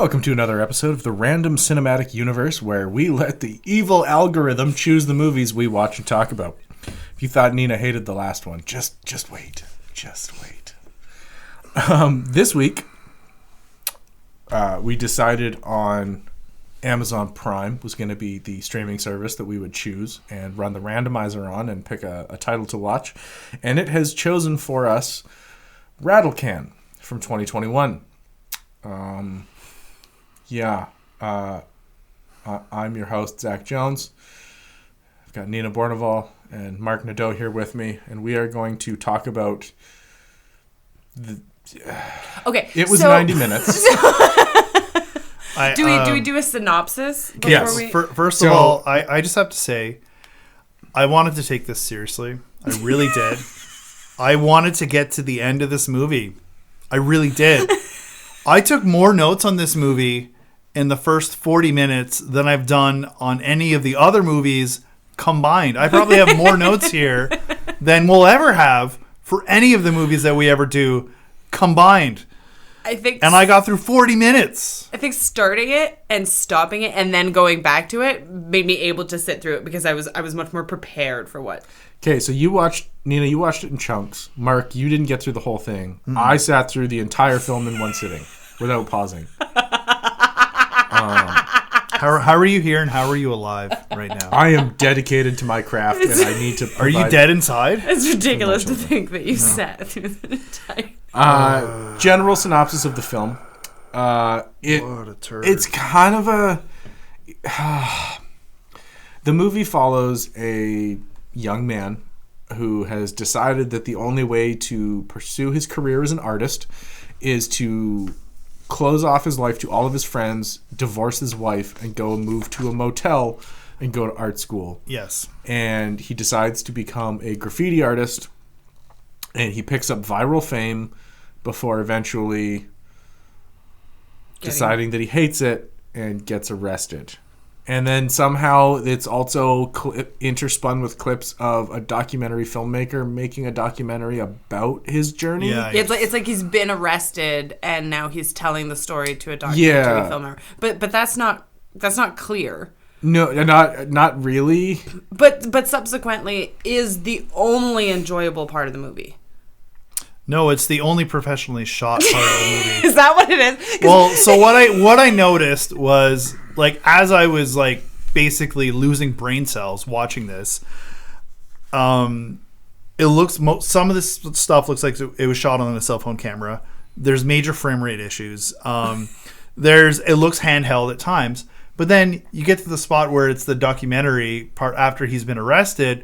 Welcome to another episode of the Random Cinematic Universe, where we let the evil algorithm choose the movies we watch and talk about. If you thought Nina hated the last one, just wait. Just wait. This week, we decided on Amazon Prime was going to be the streaming service that we would choose and run the randomizer on and pick a title to watch. And it has chosen for us Rattle Can from 2021. I'm your host, Zach Jones. I've got Nina Borneval and Marc Nadeau here with me, and we are going to talk about Okay. It was 90 minutes. Do we do a synopsis? Yes. First of all, I just have to say, I wanted to take this seriously. I really did. I wanted to get to the end of this movie. I really did. I took more notes on this movie in the first 40 minutes than I've done on any of the other movies combined. I probably have more notes here than we'll ever have for any of the movies that we ever do combined. And I got through 40 minutes. I think starting it and stopping it and then going back to it made me able to sit through it because I was much more prepared for what. Okay, so Nina, you watched it in chunks. Marc, you didn't get through the whole thing. Mm-hmm. I sat through the entire film in one sitting without pausing. How are you here and how are you alive right now? I am dedicated to my craft and I need to Are you dead inside? It's ridiculous to think that you sat through the entire... General synopsis of the film. What a turd. It's kind of a... The movie follows a young man who has decided that the only way to pursue his career as an artist is to close off his life to all of his friends, divorce his wife, and go move to a motel and go to art school. Yes. And he decides to become a graffiti artist, and he picks up viral fame before eventually deciding that he hates it and gets arrested. And then somehow it's also interspun with clips of a documentary filmmaker making a documentary about his journey. Yeah, it's like he's been arrested and now he's telling the story to a documentary filmer. But that's not clear. No, not really. But subsequently is the only enjoyable part of the movie. No, it's the only professionally shot part of the movie. Is that what it is? Well, so what I noticed was, like, as I was like basically losing brain cells watching this, it looks some of this stuff looks like it was shot on a cell phone camera. There's major frame rate issues. It looks handheld at times, but then you get to the spot where it's the documentary part after he's been arrested,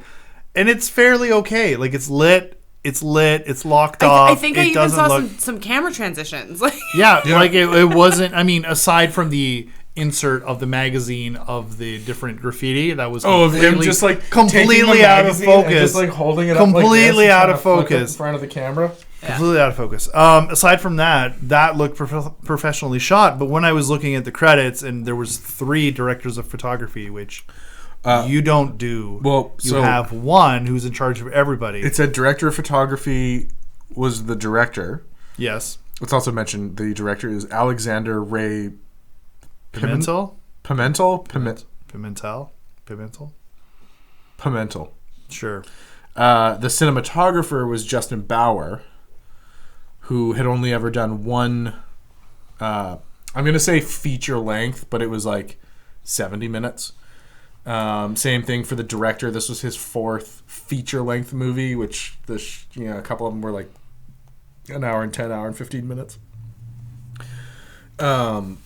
and it's fairly okay. Like, it's lit. It's locked off. I think I even saw some camera transitions. Yeah, like it wasn't, I mean, aside from the insert of the magazine of the different graffiti, that was of him just like completely out of focus. Just like holding it completely up like out of focus in front of the camera. Yeah. Completely out of focus. Aside from that looked professionally shot. But when I was looking at the credits, and there was 3 directors of photography, which you don't do. Well, you have one who's in charge of everybody. It said director of photography was the director. Yes. Let's also mention the director is Alexander Ray Pimentel. Pimentel. Sure. The cinematographer was Justin Bauer, who had only ever done one. I'm going to say feature length, but it was like 70 minutes. Same thing for the director. This was his 4th feature-length movie, which a couple of them were like an hour and 10, hour and 15 minutes. And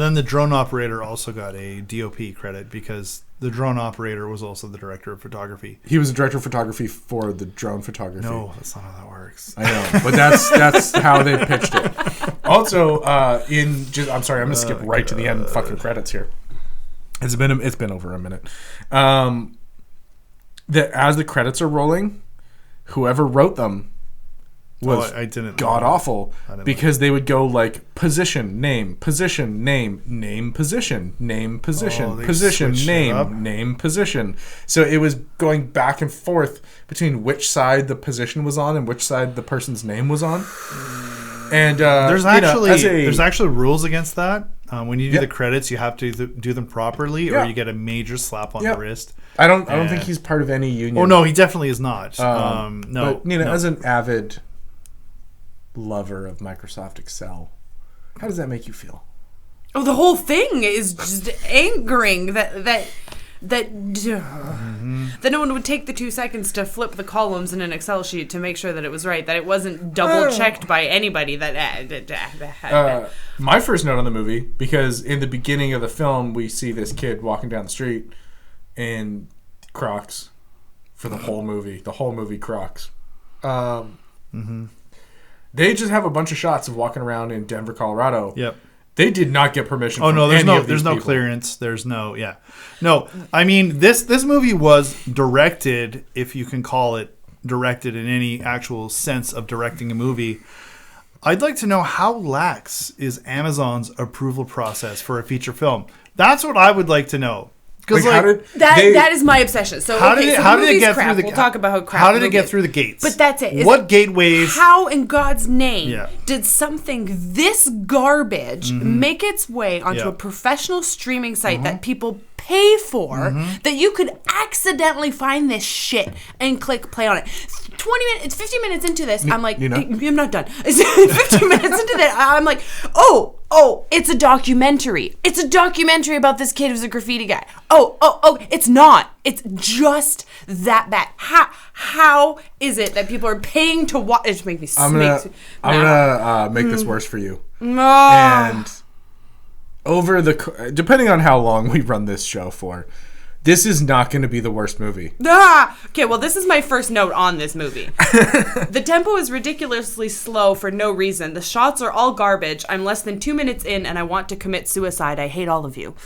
then the drone operator also got a DOP credit because the drone operator was also the director of photography. He was the director of photography for the drone photography. No, that's not how that works. I know, but that's how they pitched it. Also, I'm sorry, I'm going to skip right to the end fucking credits here. It's been over a minute. That as the credits are rolling, whoever wrote them was god awful because they would go like position, name, position, name, position, name, position, position, name, position. So it was going back and forth between which side the position was on and which side the person's name was on. And there's there's actually rules against that. When you do the credits, you have to do them properly, or you get a major slap on the wrist. I don't think he's part of any union. Oh no, he definitely is not. No, but, as an avid lover of Microsoft Excel, how does that make you feel? Oh, the whole thing is just angering that no one would take the 2 seconds to flip the columns in an Excel sheet to make sure that it was right, that it wasn't double checked by anybody. My first note on the movie, because in the beginning of the film we see this kid walking down the street in Crocs for the whole movie. The whole movie Crocs. They just have a bunch of shots of walking around in Denver, Colorado. Yep. They did not get permission. Oh from no, there's no people. clearance. There's no no. I mean, this movie was directed, if you can call it directed in any actual sense of directing a movie. I'd like to know how lax is Amazon's approval process for a feature film. That's what I would like to know. Because that is my obsession. So how did it get through the? We'll talk about how crap. How did it get through the gates? But that's it. What gateways? How in God's name did something this garbage make its way onto a professional streaming site that people pay for, that you could accidentally find this shit and click play on it? 50 minutes into this, I'm like, I'm not done. 15 minutes into that, I'm like, oh, it's a documentary. It's a documentary about this kid who's a graffiti guy. Oh, it's not. It's just that bad. How is it that people are paying to watch? It just makes me. I'm gonna make this worse for you. No. And depending on how long we run this show for, this is not going to be the worst movie. Okay, well, this is my first note on this movie. The tempo is ridiculously slow for no reason. The shots are all garbage. I'm less than 2 minutes in, and I want to commit suicide. I hate all of you.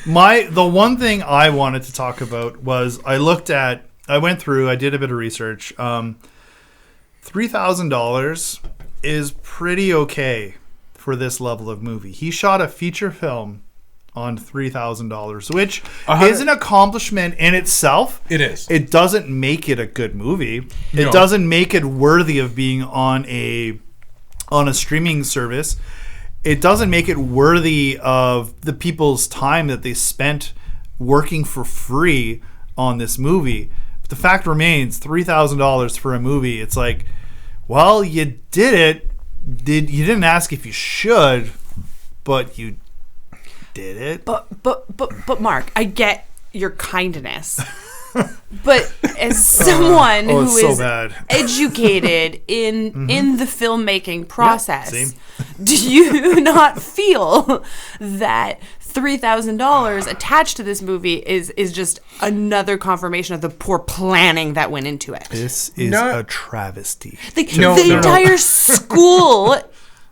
The one thing I wanted to talk about was I went through, I did a bit of research. $3,000 is pretty okay for this level of movie. He shot a feature film on $3,000, which is an accomplishment in itself. It is. It doesn't make it a good movie. No. It doesn't make it worthy of being on a streaming service. It doesn't make it worthy of the people's time that they spent working for free on this movie. But the fact remains, $3,000 for a movie, it's like, well, you did it. You didn't ask if you should, but you did it. But Mark, I get your kindness. But as someone who is educated in the filmmaking process, do you not feel that $3,000 attached to this movie is just another confirmation of the poor planning that went into it? This is a travesty. The entire school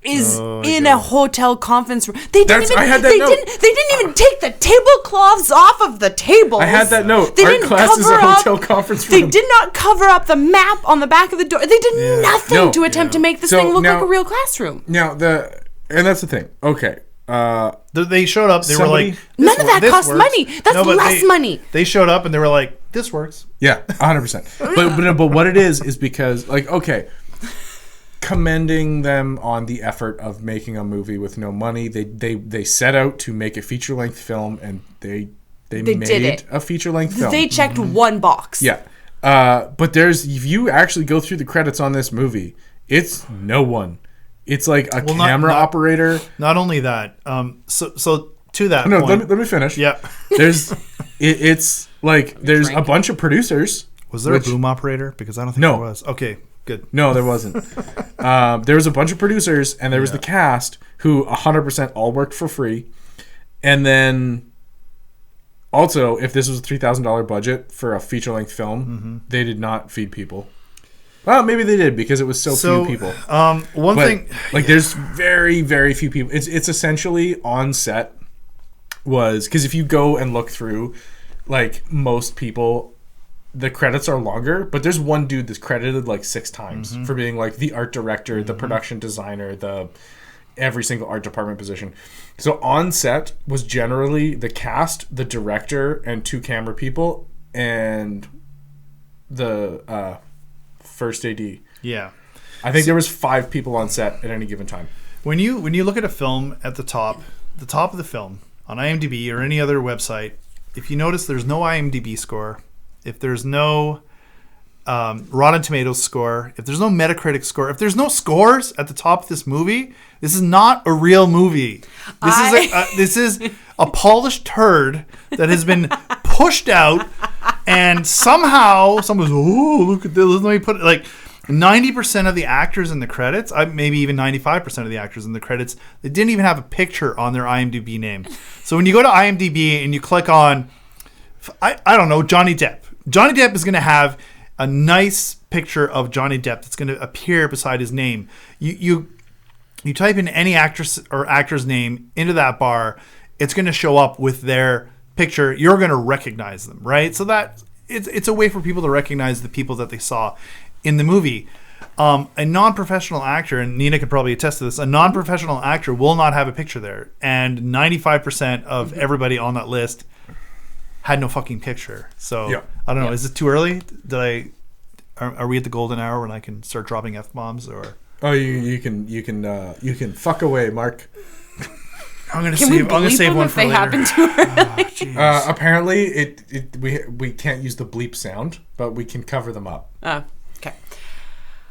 is in a hotel conference room. They didn't even take the tablecloths off of the tables. I had that note. They Art didn't class is a hotel conference room. They did not cover up the map on the back of the door. They did nothing to attempt to make this thing look like a real classroom. Now and that's the thing. Okay. They showed up. They were like, none of that costs money. That's less money. They showed up and they were like, this works. Yeah, 100%. But what it is because, like, okay, commending them on the effort of making a movie with no money. They set out to make a feature-length film, and they made a feature-length film. They checked one box. Yeah. But if you actually go through the credits on this movie, it's no one. It's like a camera operator. Not only that, so to that point. No, let me finish. Yeah. It's like there's a bunch of producers. Was there a boom operator? Because I don't think there was. Okay, good. No, there wasn't. There was a bunch of producers, and there was the cast who 100% all worked for free. And then also, if this was a $3,000 budget for a feature-length film, they did not feed people. Well, maybe they did because it was so few people. There's very, very few people. It's essentially on set because if you go and look through, like most people, the credits are longer. But there's one dude that's credited like 6 times for being like the art director, the production designer, every single art department position. So on set was generally the cast, the director, and 2 camera people, and the first AD. Yeah. I think there was 5 people on set at any given time. When you look at a film at the top of the film on IMDb or any other website, if you notice there's no IMDb score, if there's no Rotten Tomatoes score, if there's no Metacritic score, if there's no scores at the top of this movie, this is not a real movie. This is a polished turd that has been pushed out, and somehow someone's, oh, look at this. Let me put it like 90% of the actors in the credits, maybe even 95% of the actors in the credits, they didn't even have a picture on their IMDb name. So when you go to IMDb and you click on, I don't know, Johnny Depp. Johnny Depp is going to have a nice picture of Johnny Depp that's going to appear beside his name. You type in any actress or actor's name into that bar, it's going to show up with their picture. You're going to recognize them, right? So that it's a way for people to recognize the people that they saw in the movie. A non-professional actor, and Nina could probably attest to this, a non-professional actor will not have a picture there. And 95% of everybody on that list had no fucking picture. So yeah. I don't know. Is it too early? Are we at the golden hour when I can start dropping F-bombs or? Oh, you can fuck away, Mark. I'm gonna save one for later. Happen too early? Apparently, we can't use the bleep sound, but we can cover them up. Oh, okay.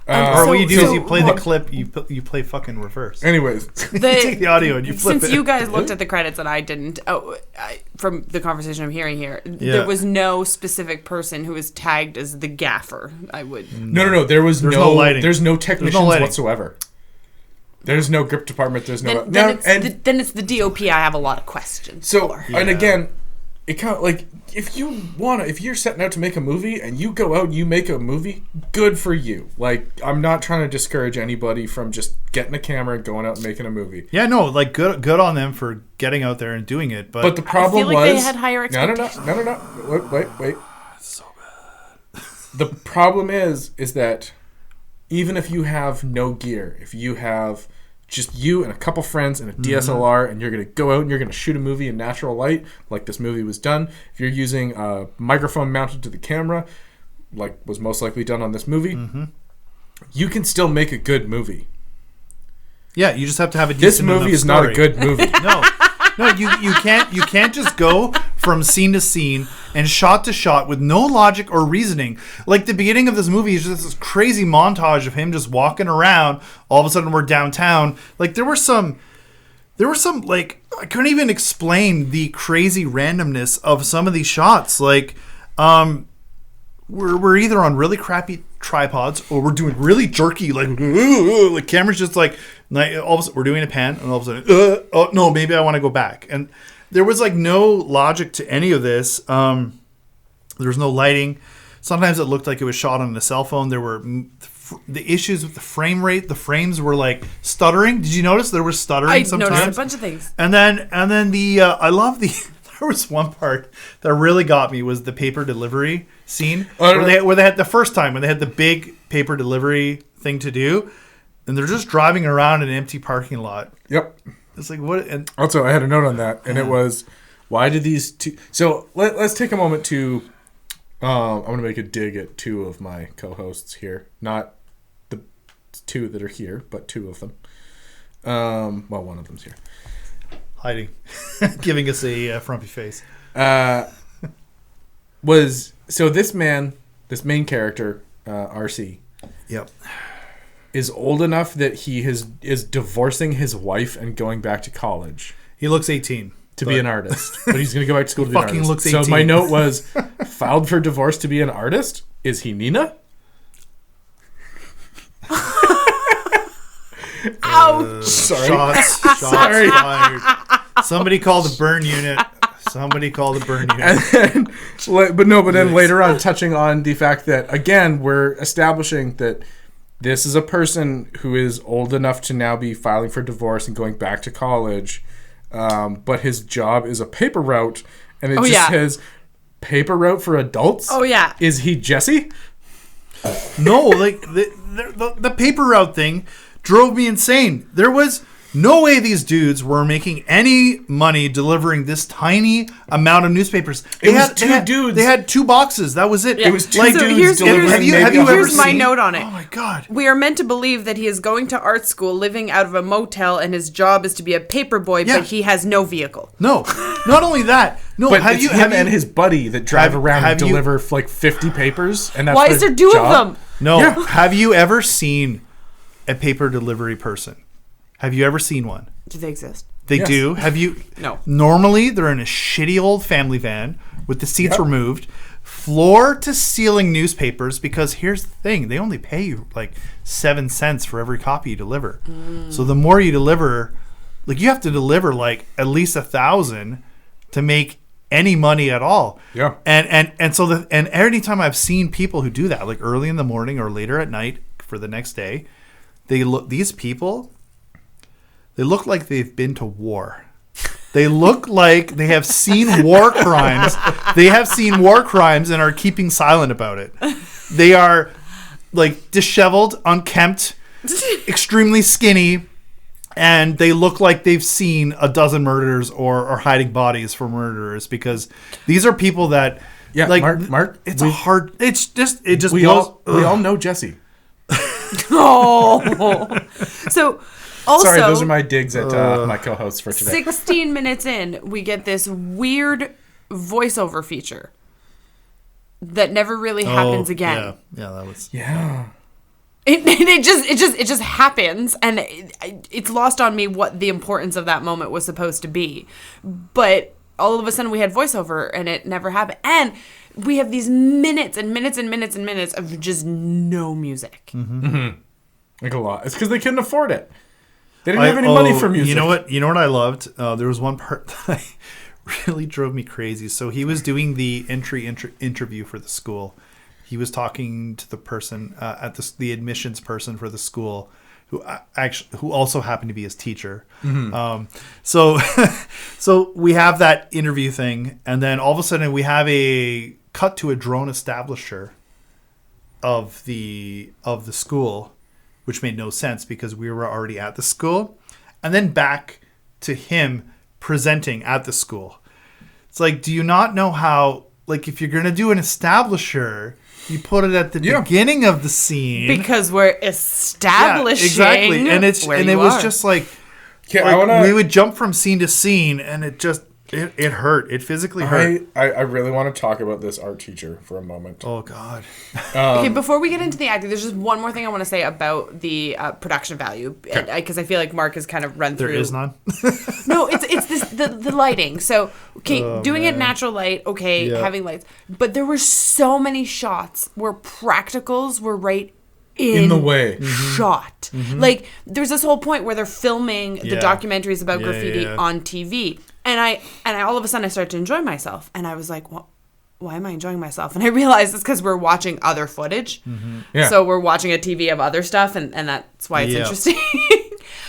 Or what you do is you play the clip, you play fucking reverse. Anyways, you take the audio and you flip it. Since you guys looked at the credits and I didn't, from the conversation I'm hearing here, there was no specific person who was tagged as the gaffer. No. There's no lighting. There's no technicians whatsoever. There's no grip department. There's no. Then it's the DOP. I have a lot of questions. So and again, it kind of like if you're setting out to make a movie and you go out and you make a movie, good for you. Like, I'm not trying to discourage anybody from just getting a camera and going out and making a movie. Yeah, no, like good on them for getting out there and doing it. But the problem I feel like they had higher expectations. No. Wait. It's so bad. The problem is that even if you have no gear, if you have just you and a couple friends and a DSLR, and you're going to go out and you're going to shoot a movie in natural light, like this movie was done. If you're using a microphone mounted to the camera, like was most likely done on this movie, you can still make a good movie. Yeah, you just have to have a decent enough story. This movie is not a good movie. No, you can't just go from scene to scene and shot to shot with no logic or reasoning. Like the beginning of this movie is just this crazy montage of him just walking around. All of a sudden we're downtown. Like there were some like I couldn't even explain the crazy randomness of some of these shots. Like we're either on really crappy tripods or we're doing really jerky like camera's just like all of a sudden we're doing a pan and all of a sudden oh no, maybe I want to go back. And there was like no logic to any of this. There was no lighting. Sometimes it looked like it was shot on a cell phone. There were the issues with the frame rate. The frames were like stuttering. Did you notice there was stuttering sometimes? I noticed a bunch of things. And then I love the there was one part that really got me was the paper delivery scene where they had the first time when they had the big paper delivery thing to do, and they're just driving around an empty parking lot. Yep. It's like what? And also, I had a note on that, and it was, why did these two? So let's take a moment to. I'm going to make a dig at two of my co-hosts here, not the two that are here, but two of them. Well, one of them's here, hiding, giving us a frumpy face. So this main character, RC. Yep. Is old enough that he is divorcing his wife and going back to college. He looks 18 to be an artist, but he's going to go back to school to be an artist. Looks 18. So my note was, filed for divorce to be an artist. Is he Nina? Ouch! Sorry. Shots fired. Somebody call the burn unit. But then later on, touching on the fact that again we're establishing that. This is a person who is old enough to now be filing for divorce and going back to college, but his job is a paper route, and it says paper route for adults. Oh yeah, is he Jesse? No, like the paper route thing drove me insane. There was No way these dudes were making any money delivering this tiny amount of newspapers. They had two dudes. They had 2 boxes. That was it. Yeah. It was 2 dudes delivering. Have you ever Here's seen? my note on it. Oh my God. We are meant to believe that he is going to art school, living out of a motel, and his job is to be a paper boy, but he has no vehicle. No, not only that. No, but have you and his buddy that drive around and deliver like 50 papers? And that's why is there 2 of them? No. Yeah. Have you ever seen a paper delivery person? Have you ever seen one? Do they exist? They do. Have you? No. Normally, they're in a shitty old family van with the seats removed, floor to ceiling newspapers. Because here's the thing: they only pay you like 7 cents for every copy you deliver. So the more you deliver, like you have to deliver like at least 1,000 to make any money at all. Yeah. And so any time I've seen people who do that, like early in the morning or later at night for the next day, these people. They look like they've been to war. They look like they have seen war crimes. They have seen war crimes and are keeping silent about it. They are like disheveled, unkempt, extremely skinny, and they look like they've seen a dozen murders or hiding bodies for murderers, because these are people that like Mark, we all know Jesse. Oh. So also, sorry, those are my digs at my co-hosts for today. 16 minutes in, we get this weird voiceover feature that never really happens again. Yeah, that was. Yeah. It just happens, and it's lost on me what the importance of that moment was supposed to be. But all of a sudden, we had voiceover, and it never happened. And we have these minutes and minutes and minutes and minutes of just no music. Mm-hmm. Like a lot. It's because they couldn't afford it. They didn't have any money for music. You know what I loved? There was one part that really drove me crazy. So he was doing the interview for the school. He was talking to the person at the admissions person for the school, who also happened to be his teacher. Mm-hmm. So we have that interview thing, and then all of a sudden we have a cut to a drone establisher of the school, which made no sense because we were already at the school, and then back to him presenting at the school. It's like, do you not know how, like, if you're going to do an establisher, you put it at the beginning of the scene. Because we're establishing exactly. And it was just like, we would jump from scene to scene, and it just... It hurt. It physically hurt. I really want to talk about this art teacher for a moment. Oh, God. Okay, before we get into the acting, there's just one more thing I want to say about the production value. Because I feel like Mark has kind of run through... There is none? No, it's the lighting. So, doing it natural light, having lights. But there were so many shots where practicals were right in the way shot. Mm-hmm. Like, there's this whole point where they're filming the documentaries about graffiti on TV. And I all of a sudden I started to enjoy myself, and I was like, well, why am I enjoying myself? And I realized it's because we're watching other footage. Mm-hmm. Yeah. So we're watching a TV of other stuff, and that's why it's interesting.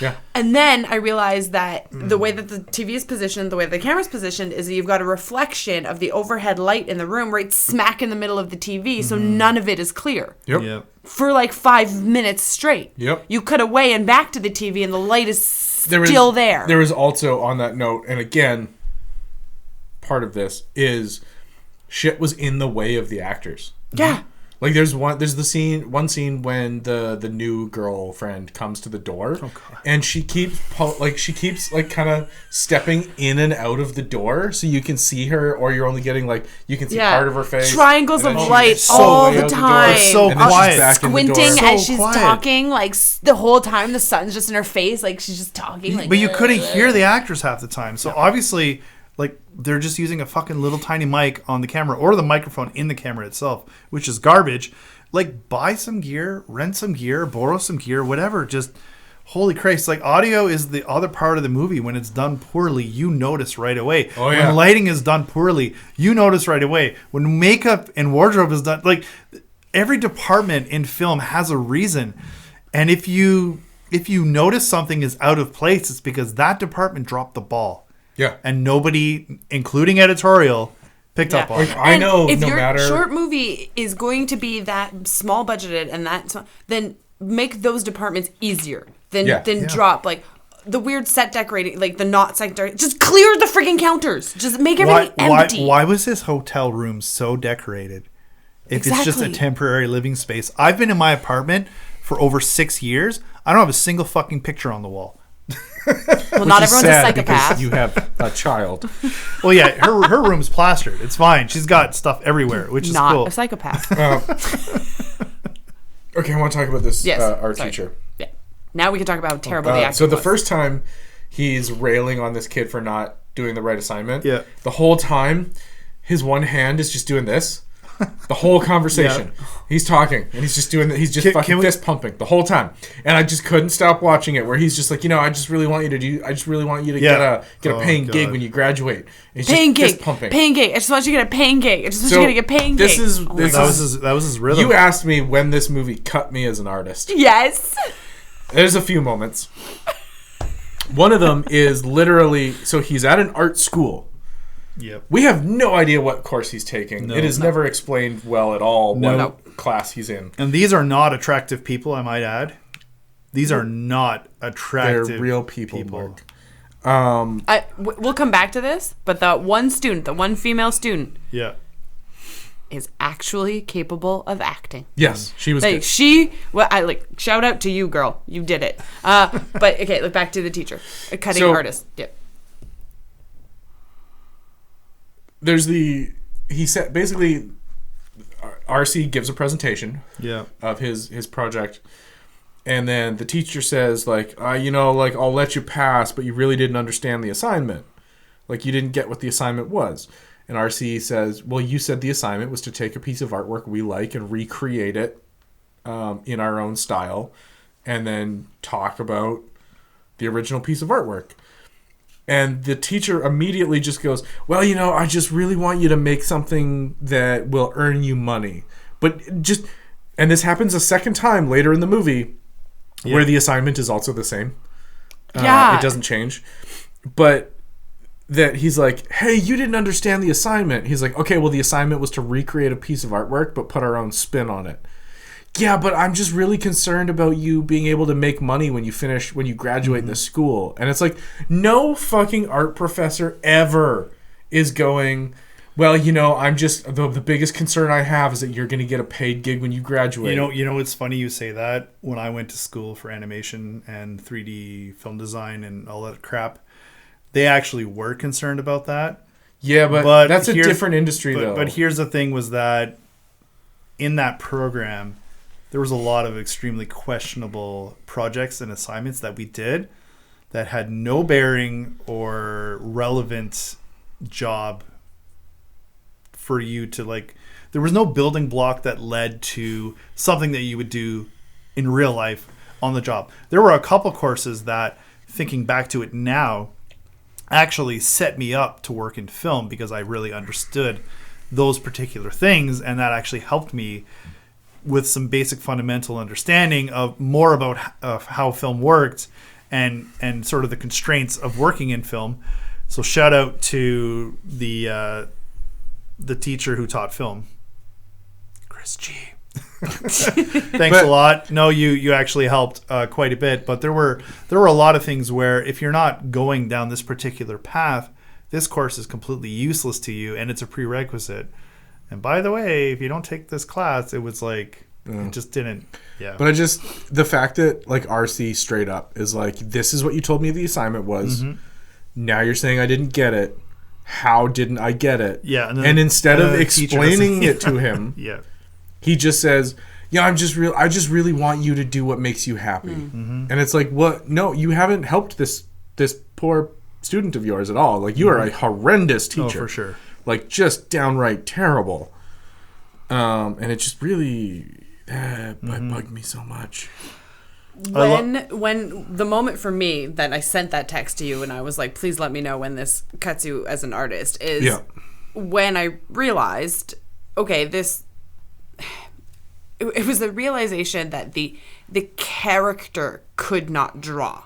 Yeah. And then I realized that the way that the TV is positioned, the way the camera's positioned, is that you've got a reflection of the overhead light in the room right smack in the middle of the TV, so none of it is clear. Yep. For like 5 minutes straight. Yep. You cut away and back to the TV, and the light is still there. There was also, on that note, and again, part of this is shit was in the way of the actors. Yeah. Like there's one scene when the new girlfriend comes to the door, and she keeps kind of stepping in and out of the door, so you can see her, or you're only getting you can see part of her face. Triangles of light all the time. It's so quiet. Squinting as she's talking, like the whole time the sun's just in her face, like she's just talking. But you couldn't hear the actors half the time, so obviously. Like, they're just using a fucking little tiny mic on the camera, or the microphone in the camera itself, which is garbage. Like, buy some gear, rent some gear, borrow some gear, whatever. Just, holy Christ. Like, audio is the other part of the movie. When it's done poorly, you notice right away. Oh, yeah. When lighting is done poorly, you notice right away. When makeup and wardrobe is done, like, every department in film has a reason. And if you notice something is out of place, it's because that department dropped the ball. Yeah. And nobody, including editorial, picked up on it. I know, if your short movie is going to be that small budgeted and then make those departments easier. Then drop, like, the weird set decorating, like the not set decorating. Just clear the freaking counters. Just make everything empty. Why was this hotel room so decorated? If it's just a temporary living space. I've been in my apartment for over 6 years. I don't have a single fucking picture on the wall. Well, not everyone's a psychopath. You have a child. Well, yeah, her room's plastered. It's fine. She's got stuff everywhere, which is cool. Not a psychopath. Okay, I want to talk about this teacher. Yeah. Now we can talk about how terrible the acting So the was. first time he's railing on this kid for not doing the right assignment. Yeah. The whole time, his one hand is just doing this. The whole conversation. Yeah. He's talking and he's just doing that. He's just fucking fist pumping the whole time. And I just couldn't stop watching it where he's just like, I just really want you to get a paying gig when you graduate. And he's paying just gig. Fist pumping. Paying gig. I just want you to get a paying gig. I just want you to get a paying gig. That was his rhythm. You asked me when this movie cut me as an artist. Yes. There's a few moments. One of them is literally, so he's at an art school. Yep. We have no idea what course he's taking. It is never explained well at all what class he's in. And these are not attractive people, I might add. These are not attractive. They're real people. Mark. We'll come back to this, but the one female student, is actually capable of acting. Yes, she was. Like shout out to you, girl. You did it. But okay, look back to the teacher, a cutting artist. Yep. He said basically RC gives a presentation of his project, and then the teacher says I'll let you pass, but you really didn't understand the assignment, like you didn't get what the assignment was. And RC says, well, you said the assignment was to take a piece of artwork we like and recreate it in our own style and then talk about the original piece of artwork. And the teacher immediately just goes, well, I just really want you to make something that will earn you money. And this happens a second time later in the movie where the assignment is also the same. It doesn't change. But that he's like, hey, you didn't understand the assignment. He's like, okay, well, the assignment was to recreate a piece of artwork, but put our own spin on it. Yeah, but I'm just really concerned about you being able to make money when you graduate this school. And it's like, no fucking art professor ever is going, well, I'm just, the biggest concern I have is that you're going to get a paid gig when you graduate. You know, it's funny you say that. When I went to school for animation and 3D film design and all that crap, they actually were concerned about that. Yeah, but that's a different industry, though. But here's the thing was that in that program, there was a lot of extremely questionable projects and assignments that we did that had no bearing or relevant job for you to there was no building block that led to something that you would do in real life on the job. There were a couple courses that, thinking back to it now, actually set me up to work in film because I really understood those particular things, and that actually helped me with some basic fundamental understanding of more about how film worked and sort of the constraints of working in film. So shout out to the teacher who taught film, Chris G. Thanks a lot. No, you actually helped quite a bit, but there were a lot of things where if you're not going down this particular path, this course is completely useless to you, and it's a prerequisite. And by the way, if you don't take this class, it was it just didn't. Yeah. But the fact that RC straight up is like, this is what you told me the assignment was. Mm-hmm. Now you're saying I didn't get it. How didn't I get it? Yeah. And instead of explaining it to him, he just says, I just really want you to do what makes you happy. Mm-hmm. And it's like, what? No, you haven't helped this poor student of yours at all. You are a horrendous teacher. Oh, for sure. Just downright terrible. And it just really bugged me so much. When the moment for me that I sent that text to you and I was like, please let me know when this cuts you as an artist, is when I realized, okay, it was the realization that the character could not draw.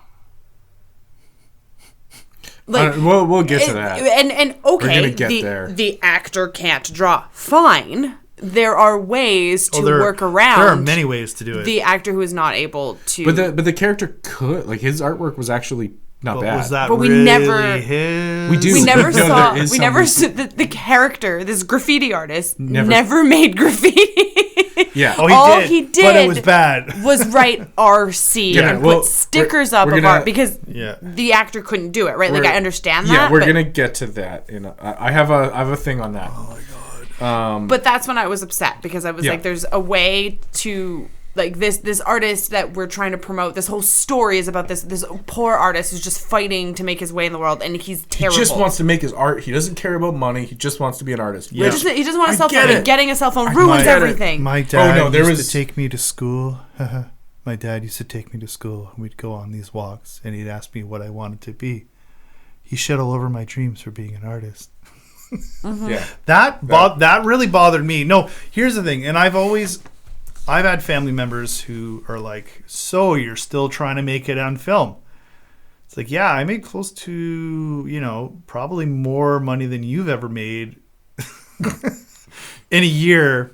We'll get to that. And okay, we're gonna get there. The actor can't draw. Fine. There are ways to work around. There are many ways to do it. The actor who is not able to. But the character could. His artwork was actually not bad. Was that but we really never his? We do. We never No, saw. there is We some never reason. saw the character. This graffiti artist Never- never made graffiti. Yeah. Oh, All he he did, did but it was bad. was write RC Yeah, and well, put stickers we're up of gonna- art because Yeah. the actor couldn't do it, right? Like, I understand that. Yeah, we're but, gonna get to that. I have a thing on that. Oh my god. But that's when I was upset because I was Yeah. like, there's a way to. Like this artist that we're trying to promote, this whole story is about this poor artist who's just fighting to make his way in the world, and he's terrible. He just wants to make his art. He doesn't care about money. He just wants to be an artist. Yeah. He doesn't want a I cell get phone. it. And getting a cell phone ruins get it. everything. My dad there used was- to take me to school. My dad used to take me to school, and we'd go on these walks, and he'd ask me what I wanted to be. He shed all over my dreams for being an artist. Yeah. That really bothered me. No, here's the thing, and I've had family members who are like, so you're still trying to make it on film. It's like, yeah, I made close to, probably more money than you've ever made in a year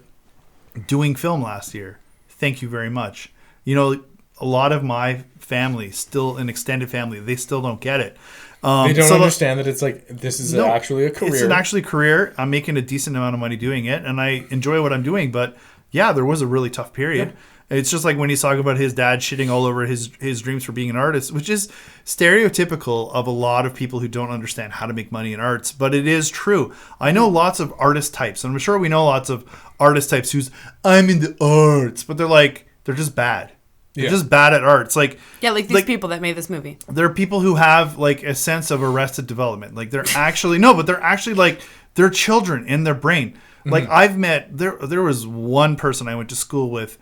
doing film last year. Thank you very much. A lot of my family, still an extended family, they still don't get it. They don't understand that it's like, this is actually a career. It's an actually career. I'm making a decent amount of money doing it, and I enjoy what I'm doing, but yeah, there was a really tough period. Yeah. It's just like when he's talking about his dad shitting all over his dreams for being an artist, which is stereotypical of a lot of people who don't understand how to make money in arts, but it is true. I know lots of artist types, and I'm sure we know lots of artist types who's, I'm in the arts, but they're just bad. They're just bad at arts. Like these people that made this movie. There are people who have like a sense of Arrested Development. Like they're actually like they're children in their brain. Like I've met there was one person I went to school with.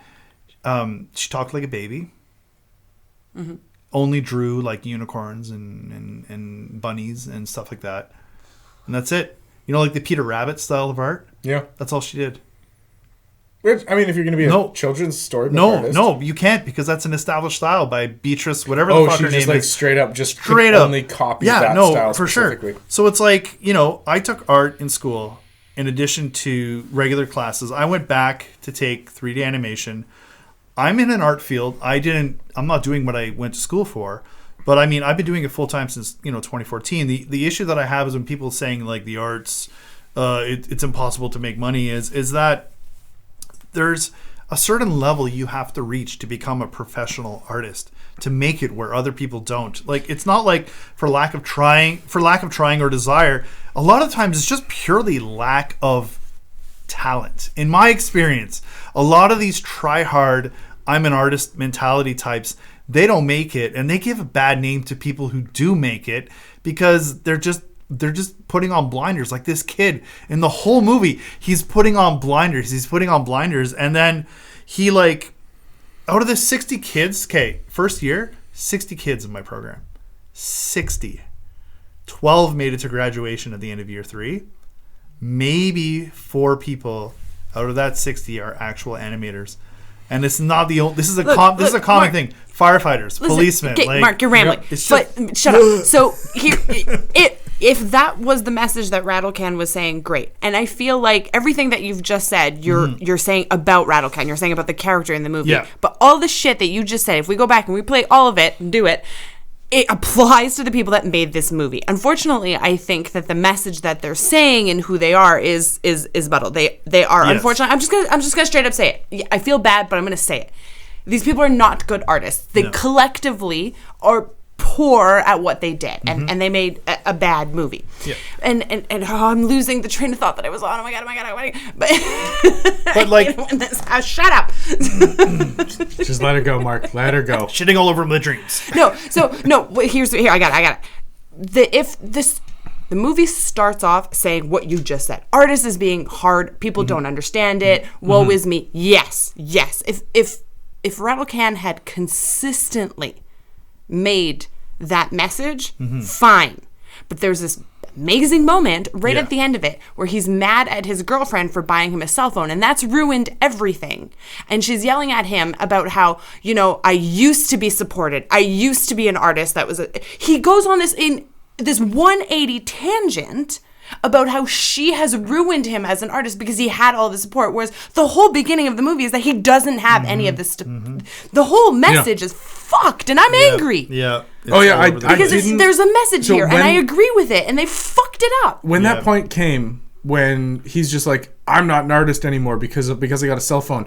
She talked like a baby. Mm-hmm. Only drew like unicorns and bunnies and stuff like that. And that's it. Like the Peter Rabbit style of art. Yeah. That's all she did. I mean, if you're going to be a children's storybook artist. No, you can't, because that's an established style by Beatrice, whatever the fuck her name is. Oh, she just like straight up only copies that style for specifically. Sure. So it's like, I took art in school in addition to regular classes. I went back to take 3D animation. I'm in an art field. I'm not doing what I went to school for, but I mean, I've been doing it full time since, 2014. The issue that I have is when people saying like the arts, it's impossible to make money is that there's a certain level you have to reach to become a professional artist, to make it where other people don't. Like, it's not like for lack of trying or desire. A lot of times it's just purely lack of talent. In my experience, a lot of these try hard, I'm an artist mentality types, they don't make it, and they give a bad name to people who do make it because they're just putting on blinders. Like this kid in the whole movie, he's putting on blinders, and then he, like, out of the 60 kids, first year, 60 kids in my program, 60, 12 made it to graduation at the end of year 3. Maybe 4 people out of that 60 are actual animators, and it's not the only. This is a common Marc, thing. Firefighters, policemen. Okay, like, Marc, you're rambling. But shut up. So here, if that was the message that Rattle Can was saying, great. And I feel like everything that you've just said, you're saying about Rattle Can, you're saying about the character in the movie. Yeah. But all the shit that you just said, if we go back and we play all of it and do it, it applies to the people that made this movie. Unfortunately, I think that the message that they're saying and who they are is muddled. They are, yes. Unfortunately. I'm just gonna straight up say it. I feel bad, but I'm gonna say it. These people are not good artists. They collectively are poor at what they did, and they made a bad movie. Yeah. And I'm losing the train of thought that I was on. Oh my god. But like, shut up. Just let her go, Mark. Let her go. Shitting all over my dreams. No. Here. I got it. The movie starts off saying what you just said. Artists is being hard. People don't understand it. Woe is me. Yes. If Rattle Can had consistently made that message, fine. But there's this amazing moment right at the end of it where he's mad at his girlfriend for buying him a cell phone, and that's ruined everything. And she's yelling at him about how, I used to be supported. I used to be an artist. He goes on this 180 tangent about how she has ruined him as an artist because he had all the support, whereas the whole beginning of the movie is that he doesn't have any of this. The whole message is fucked, and I'm angry. Yeah. because there's a message here, and I agree with it, and they fucked it up. When that point came, when he's just like, I'm not an artist anymore because I got a cell phone.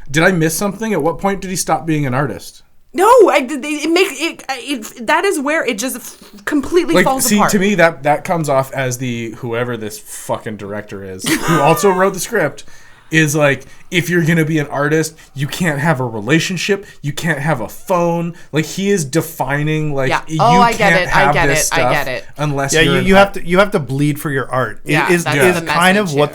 Did I miss something? At what point did he stop being an artist? No, that is where it just completely falls apart. To me, that comes off as whoever this fucking director is, who also wrote the script, is like, if you're going to be an artist, you can't have a relationship, you can't have a phone. Like, he is defining, like, I get it. Unless you have to bleed for your art. Yeah, it is kind of what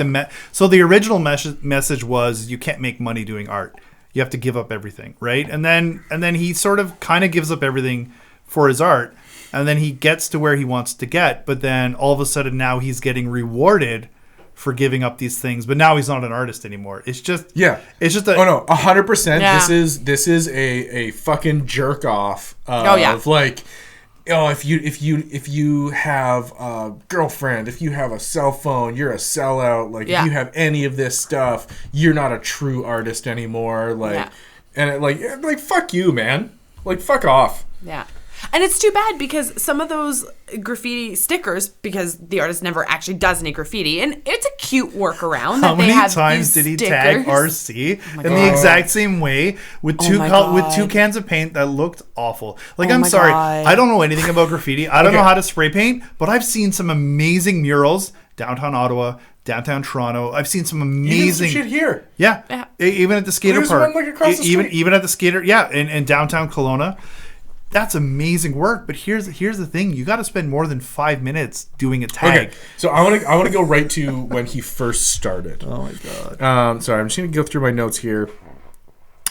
so the original message was, you can't make money doing art. You have to give up everything, right? And then he sort of kind of gives up everything for his art, and then he gets to where he wants to get, but then all of a sudden now he's getting rewarded for giving up these things, but now he's not an artist anymore. It's just 100%. Yeah. This is a fucking jerk off of like, if you have a girlfriend, if you have a cell phone, you're a sellout. Like, if you have any of this stuff, you're not a true artist anymore. Like, and it, like fuck you, man. Like, fuck off. Yeah. And it's too bad because some of those graffiti stickers, because the artist never actually does any graffiti, and it's a cute workaround. How many times did he tag RC in the exact same way with two cans of paint that looked awful? Like, I'm sorry, I don't know anything about graffiti. I don't know how to spray paint, but I've seen some amazing murals downtown Ottawa, downtown Toronto. I've seen some amazing shit here. Yeah. Even at the skater park. One, like, across the street. Even at the skater, in downtown Kelowna. That's amazing work, but here's the thing: you got to spend more than 5 minutes doing a tag. Okay, so I want to go right to when he first started. Oh my god! Sorry, I'm just gonna go through my notes here.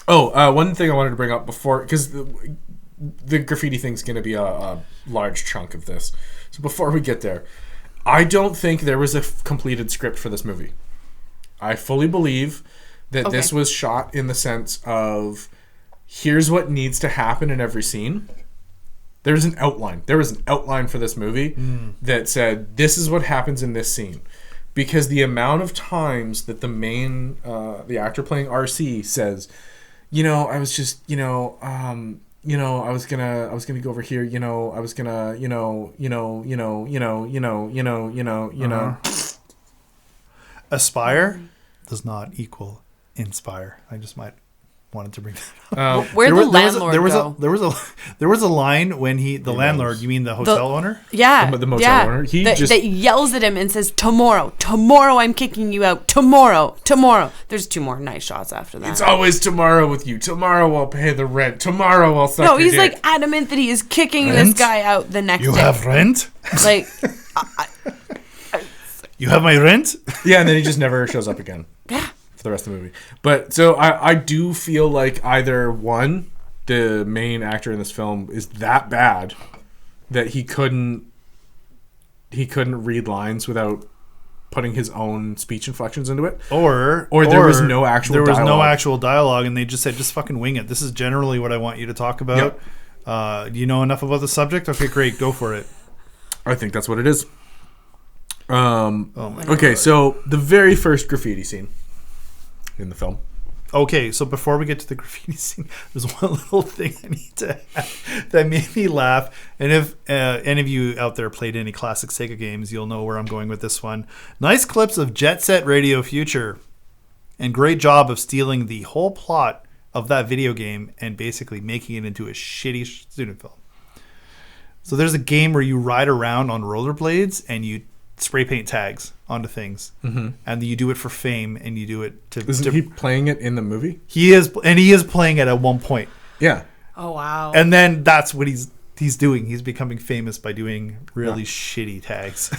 One thing I wanted to bring up before, because the graffiti thing's gonna be a large chunk of this. So before we get there, I don't think there was a completed script for this movie. I fully believe that this was shot in the sense of, here's what needs to happen in every scene. There's an outline. There was an outline for this movie that said, this is what happens in this scene. Because the amount of times that the actor playing RC says, I was just, I was gonna go over here, I was gonna, Aspire does not equal inspire. I just might wanted to bring that up. Where'd the landlord go? There was a line when the landlord, you mean the hotel owner? Yeah. The motel owner. That yells at him and says, tomorrow I'm kicking you out. Tomorrow. There's 2 more nice shots after that. It's always tomorrow with you. Tomorrow I'll pay the rent. Tomorrow I'll suck your he's dick. like adamant that he is kicking this guy out the next day. You have rent? Like, you have my rent? Yeah, and then he just never shows up again. Yeah. The rest of the movie. But so I do feel like either one, the main actor in this film is that bad that he couldn't read lines without putting his own speech inflections into it, or there was no actual dialogue and they just said, just fucking wing it. This is generally what I want you to talk about. Do you know enough about the subject? Okay, great, go for it. I think that's what it is. Okay, so the very first graffiti scene in the film. Okay, so before we get to the graffiti scene, there's one little thing I need to add that made me laugh. And if any of you out there played any classic Sega games, you'll know where I'm going with this one. Nice clips of Jet Set Radio Future, and great job of stealing the whole plot of that video game and basically making it into a shitty student film. So there's a game where you ride around on rollerblades and you spray paint tags onto things, and you do it for fame, and you do it to. Isn't he playing it in the movie? He is playing it at one point. Yeah. Oh wow! And then that's what he's doing. He's becoming famous by doing really shitty tags.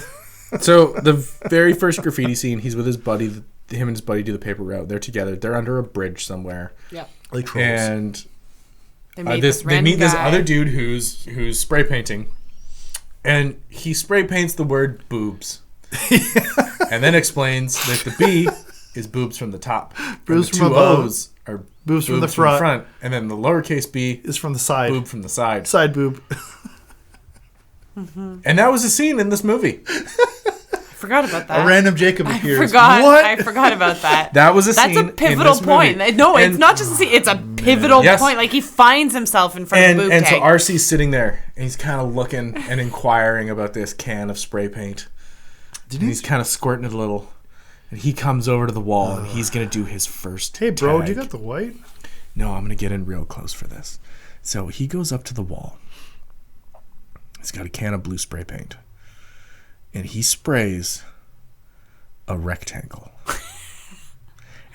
So the very first graffiti scene, he's with his buddy. Him and his buddy do the paper route. They're together. They're under a bridge somewhere. Yeah. Like trolls. And they meet this other dude who's spray painting. And he spray paints the word boobs. And then explains that the B is boobs from the top. Boobs from the 2 O's are boobs from the front. And then the lowercase b is from the side. Boob from the side. Side boob. And that was a scene in this movie. I forgot about that. A random Jacob appears. I forgot about that. That was a scene. That's a pivotal point. Movie. No, it's not just a scene. It's a pivotal pivotal point. Like, he finds himself in front of the boot And so keg. RC's sitting there, and he's kind of looking and inquiring about this can of spray paint. And he's kind of squirting it a little. And he comes over to the wall, and he's going to do his first Hey, bro, tag. do you got the white? No, I'm going to get in real close for this. So he goes up to the wall. He's got a can of blue spray paint. And he sprays a rectangle.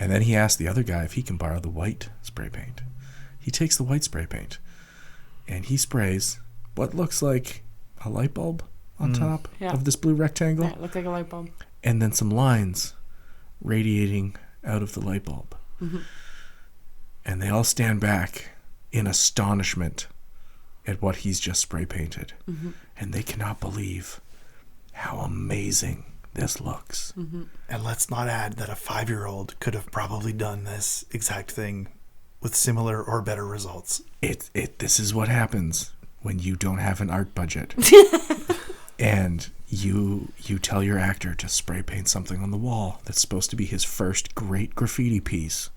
And then he asks the other guy if he can borrow the white spray paint. He takes the white spray paint. And he sprays what looks like a light bulb on top of this blue rectangle. Yeah, it looked like a light bulb. And then some lines radiating out of the light bulb. Mm-hmm. And they all stand back in astonishment at what he's just spray painted. Mm-hmm. And they cannot believe how amazing this looks. Mm-hmm. And let's not add that a 5-year-old could have probably done this exact thing with similar or better results. This is what happens when you don't have an art budget. And you tell your actor to spray paint something on the wall that's supposed to be his first great graffiti piece.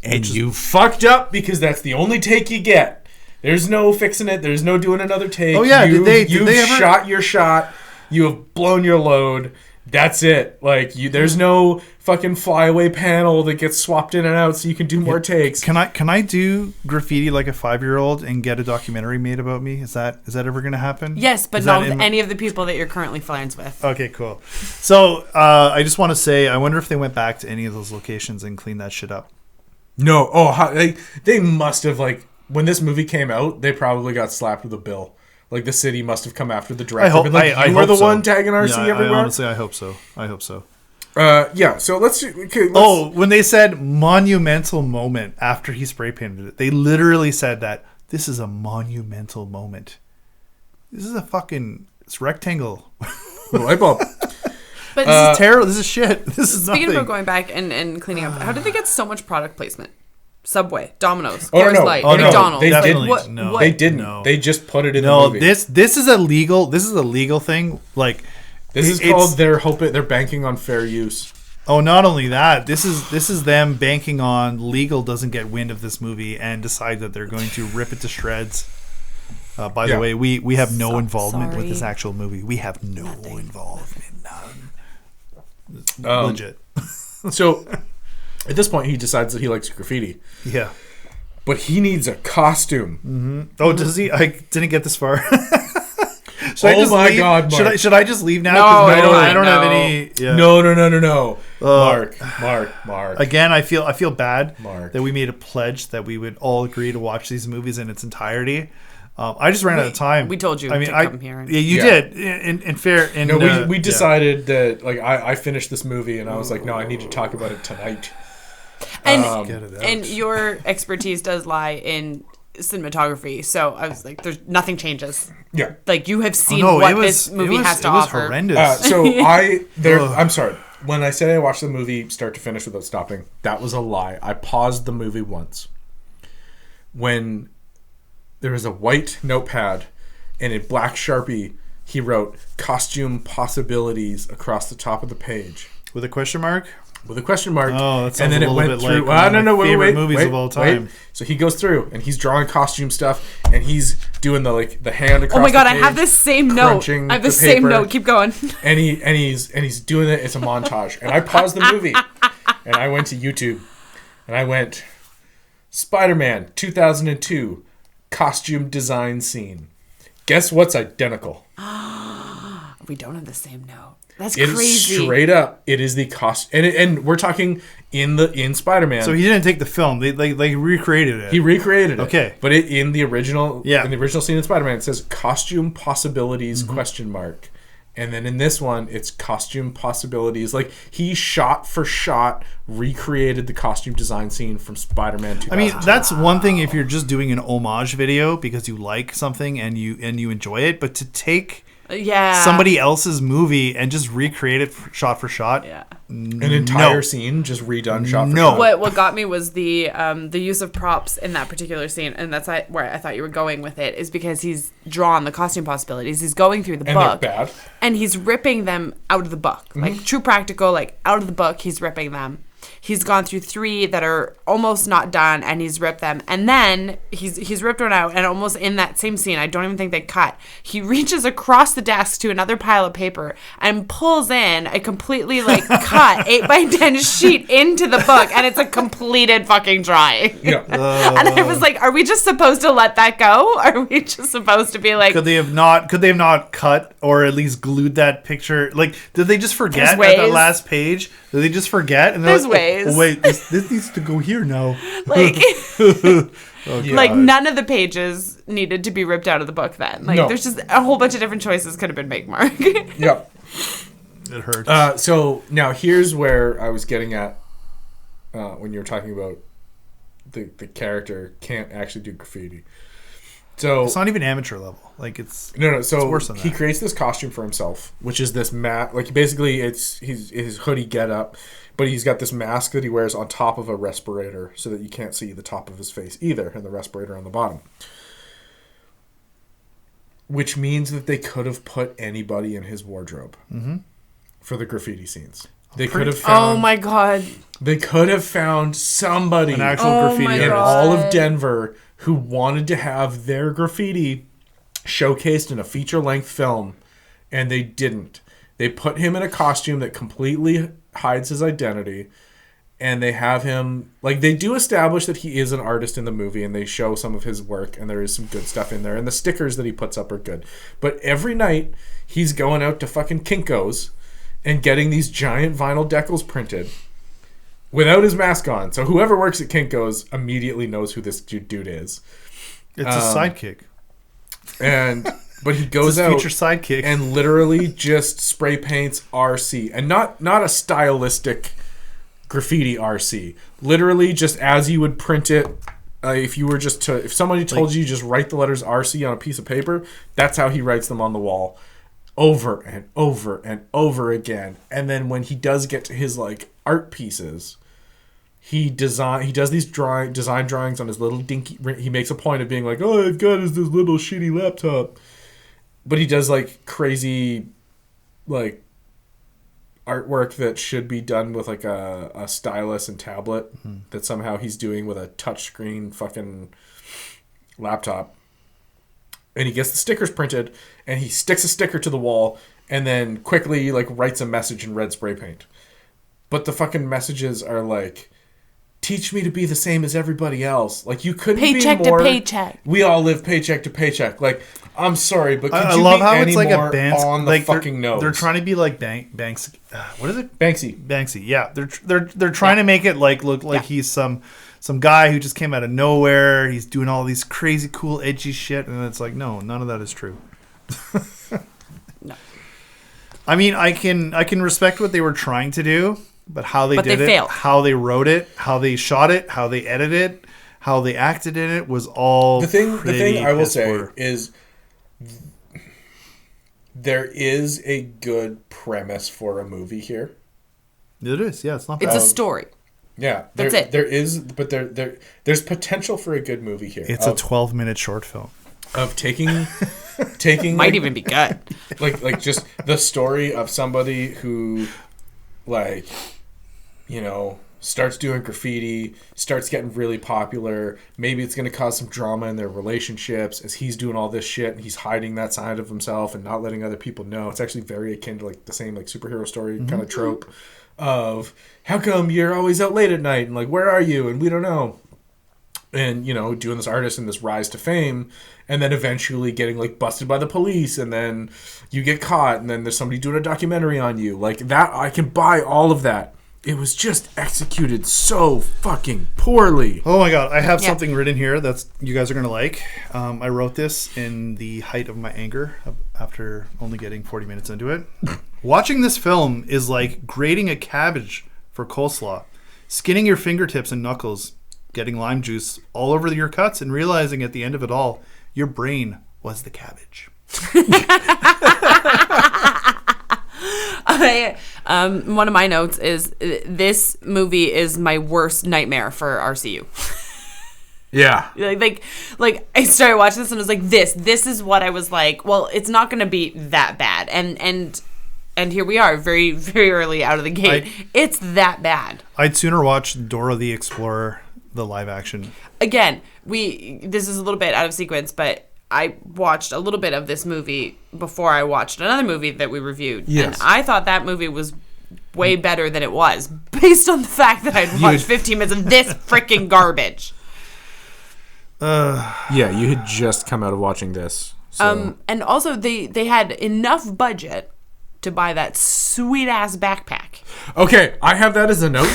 And you fucked up because that's the only take you get. There's no fixing it. There's no doing another take. Oh, yeah. You've Did they ever... shot your shot. You have blown your load. That's it. Like, there's no fucking flyaway panel that gets swapped in and out so you can do more takes. Can I do graffiti like a 5-year-old and get a documentary made about me? Is that ever going to happen? Yes, but not with any of the people that you're currently friends with. Okay, cool. So I just want to say, I wonder if they went back to any of those locations and cleaned that shit up. No. They must have, like, when this movie came out, they probably got slapped with a bill. Like, the city must have come after the director. You were the one tagging RC everywhere? Honestly, I hope so. Yeah, so let's... when they said monumental moment after he spray painted it, they literally said that this is a monumental moment. This is a fucking... It's rectangle. Light bulb. But this is terrible. This is shit. This is Speaking nothing. about going back and cleaning up, how did they get so much product placement? Subway, Domino's, no. Light, Oh, no. McDonald's. They definitely what, no. what? They didn't. No. They just put it in the movie. This is a legal thing. Like, this is called they're banking on fair use. Oh, not only that, this is them banking on legal doesn't get wind of this movie and decide that they're going to rip it to shreds. By the way, we have no involvement with this actual movie. We have nothing. Involvement. None. Legit. So, at this point, he decides that he likes graffiti. Yeah. But he needs a costume. Mm-hmm. Oh, does he? I didn't get this far. God, Mark. Should I just leave now? No, I don't have any. Yeah. No. Mark. Again, I feel bad Mark. that we made a pledge that we would all agree to watch these movies in its entirety. I just ran out of time. We told you to come here. Yeah, you did. In fair. We decided that, like, I finished this movie and I was like, no, I need to talk about it tonight. And your expertise does lie in cinematography, so I was like, "There's nothing changes." Yeah, like you have seen what this movie has to offer. It was horrendous. I'm sorry. When I said I watched the movie start to finish without stopping, that was a lie. I paused the movie once when there was a white notepad and in black Sharpie he wrote "costume possibilities" across the top of the page with a question mark. With a question mark. Oh, that sounds and then a little it went bit through. like Wait, movies of all time. So he goes through and he's drawing costume stuff and he's doing the hand across. Oh my god, the I page, have this same note. I have the same note. Keep going. And he's doing it. It's a montage. And I paused the movie and I went to YouTube and I went Spider-Man 2002 costume design scene. Guess what's identical? We don't have the same note. That's crazy. It's straight up. It is the costume, and we're talking in Spider-Man. So he didn't take the film. They recreated it. He recreated it. Okay, but in the original scene in Spider-Man, it says costume possibilities ? And then in this one, it's costume possibilities. Like, he shot for shot recreated the costume design scene from Spider-Man 2000. I mean, that's one thing if you're just doing an homage video because you like something and you enjoy it, but to take somebody else's movie and just recreate it shot for shot. Yeah. An entire scene just redone shot for shot. What got me was the use of props in that particular scene, and that's where I thought you were going with it, is because he's drawn the costume possibilities. He's going through the book. They're bad. And he's ripping them out of the book. Mm-hmm. Like, true practical, like, out of the book, he's ripping them. He's gone through 3 that are almost not done, and he's ripped them. And then he's ripped one out, and almost in that same scene, I don't even think they cut, he reaches across the desk to another pile of paper and pulls in a completely like cut 8x10 sheet into the book, and it's a completed fucking drawing. Yeah. And I was like, are we just supposed to let that go? Are we just supposed to be like, Could they have not cut or at least glued that picture? Like, did they just forget at that last page? Did they just forget? And there's like, ways. Oh, wait, this needs to go here now. Like, Okay. like none of the pages needed to be ripped out of the book then. Like, there's just a whole bunch of different choices could have been made, Mark. Yeah. It hurts. So now here's where I was getting at when you were talking about the character can't actually do graffiti. So it's not even amateur level. Like it's no. So it's worse than that. He creates this costume for himself, which is this mask. Like basically, it's his hoodie getup, but he's got this mask that he wears on top of a respirator, so that you can't see the top of his face either, and the respirator on the bottom. Which means that they could have put anybody in his wardrobe for the graffiti scenes. They could have found. Oh my god! They could have found somebody, an actual graffiti in artist. all of Denver, who wanted to have their graffiti showcased in a feature-length film, and they didn't. They put him in a costume that completely hides his identity, and they have him... Like, they do establish that he is an artist in the movie, and they show some of his work, and there is some good stuff in there, and the stickers that he puts up are good. But every night, he's going out to fucking Kinko's and getting these giant vinyl decals printed without his mask on. So whoever works at Kinko's immediately knows who this dude is. It's a sidekick. But he goes out future sidekick and literally just spray paints RC, and not a stylistic graffiti RC. Literally just as you would print it. If somebody told you just write the letters RC on a piece of paper, that's how he writes them on the wall, over and over and over again. And then when he does get to his like art pieces, he does these design drawings on his little dinky. He makes a point of being like, "Oh, I've got this little shitty laptop," but he does like crazy, like artwork that should be done with like a stylus and tablet that somehow he's doing with a touchscreen fucking laptop. And he gets the stickers printed, and he sticks a sticker to the wall, and then quickly like writes a message in red spray paint. But the fucking messages are like, "Teach me to be the same as everybody else." Like, you couldn't paycheck be more... to paycheck. We all live paycheck to paycheck. Like, I'm sorry, but could I you love be how any it's like more a Banks, on the like fucking nose? They're trying to be like Banks. What is it? Banksy. Yeah, they're trying to make it like look like he's some guy who just came out of nowhere. He's doing all these crazy, cool, edgy shit, and it's like, no, none of that is true. No. I mean, I can respect what they were trying to do, but how they did it, failed. how they wrote it, how they shot it, how they edited it, how they acted in it was all The thing I will say poor. is there is a good premise for a movie here. It is, yeah, it's not bad. It's a story. Yeah, That's it. There's potential for a good movie here. It's a 12-minute short film. Of taking Might like, even be good. like just the story of somebody who, like, you know, starts doing graffiti, starts getting really popular. Maybe it's going to cause some drama in their relationships as he's doing all this shit and he's hiding that side of himself and not letting other people know. It's actually very akin to like the same like superhero story kind of trope of, how come you're always out late at night, and like, where are you, and we don't know. And, you know, doing this artist and this rise to fame, and then eventually getting like busted by the police, and then you get caught, and then there's somebody doing a documentary on you. Like that, I can buy all of that. It was just executed so fucking poorly. Oh my god, I have something written here that's you guys are gonna like. I wrote this in the height of my anger after only getting 40 minutes into it. Watching this film is like grating a cabbage for coleslaw, skinning your fingertips and knuckles, getting lime juice all over your cuts, and realizing at the end of it all, your brain was the cabbage. One of my notes is this movie is my worst nightmare for RCU. Yeah. Like I started watching this and I was like, this is what I was like, well, it's not going to be that bad. And And here we are, very, very early out of the gate. It's that bad. I'd sooner watch Dora the Explorer, the live action. Again, this is a little bit out of sequence, but I watched a little bit of this movie before I watched another movie that we reviewed. Yes. And I thought that movie was way better than it was, based on the fact that I'd watched 15 minutes of this freaking garbage. Yeah, you had just come out of watching this. So. And also, they had enough budget to buy that sweet-ass backpack. Okay, I have that as a note.